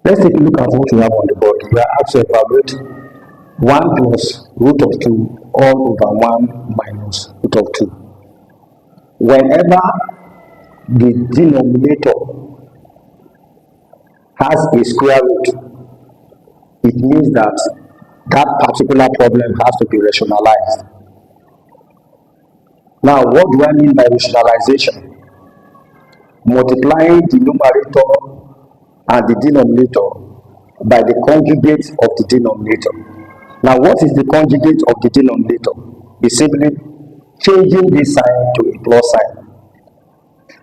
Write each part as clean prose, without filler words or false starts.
Let's take a look at what we have on the board. We are asked to evaluate 1 plus root of 2 all over 1 minus root of 2. Whenever the denominator has a square root, it means that that particular problem has to be rationalized. Now, what do I mean by rationalization? Multiplying the numerator and the denominator by the conjugate of the denominator. Now, what is the conjugate of the denominator? It's simply changing this sign to a plus sign.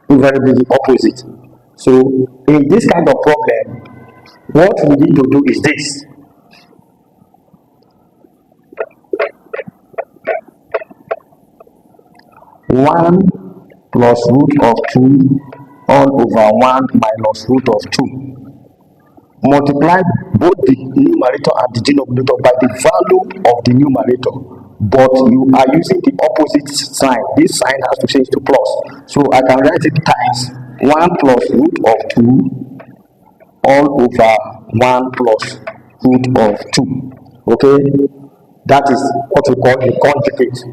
Invariably the opposite. So, in this kind of problem, what we need to do is this. One plus root of 2 all over 1 minus root of 2. Multiply both the numerator and the denominator by the value of the numerator, but you are using the opposite sign. This sign has to change to plus. So I can write it times 1 plus root of 2 all over 1 plus root of 2. Okay, that is what we call the conjugate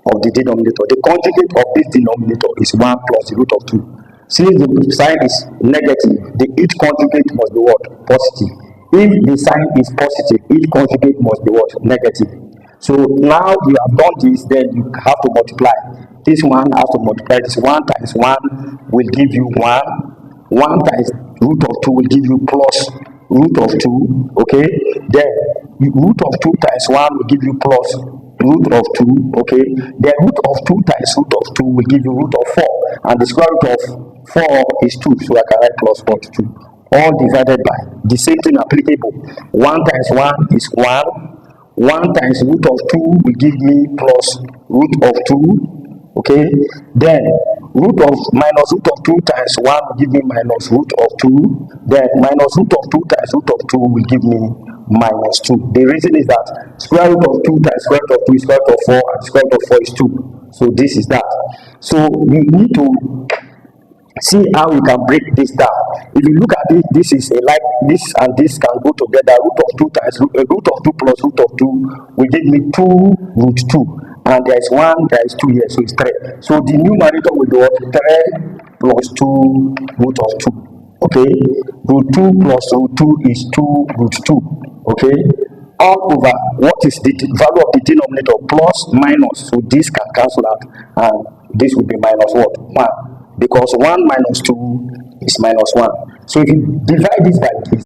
of the denominator. The conjugate of this denominator is 1 plus the root of 2. Since the sign is negative, each conjugate must be what? Positive. If the sign is positive, each conjugate must be what? Negative. So now you have done this, then you have to multiply. This one has to multiply. This 1 times 1 will give you 1. 1 times root of 2 will give you plus root of 2. Okay. Then root of 2 times 1 will give you plus root of 2. Okay. Then root of 2 times root of 2 will give you root of 4. And the square root of 4 is 2, so I can write plus 4 to 2. All divided by the same thing applicable. 1 times 1 is 1. 1 times root of 2 will give me plus root of 2. Okay. Then root of minus root of 2 times 1 will give me minus root of 2. Then minus root of 2 times root of 2 will give me minus 2. The reason is that square root of 2 times square root of 2 is square root of 4, and square root of 4 is 2. So this is that. So you need to see how you can break this down. If you look at it, this is a like this and this can go together. Root of 2 times root of 2 plus root of 2 will give me 2 root 2. And there is 1, there is 2 here, so it's 3. So the numerator will be what? 3 plus 2 root of 2. Okay. Root 2 plus root 2 is 2 root 2. Okay. All over what is the value of the denominator plus minus, so this can cancel out and this will be minus what? 1, because 1 minus 2 is minus 1. So if you divide this by this,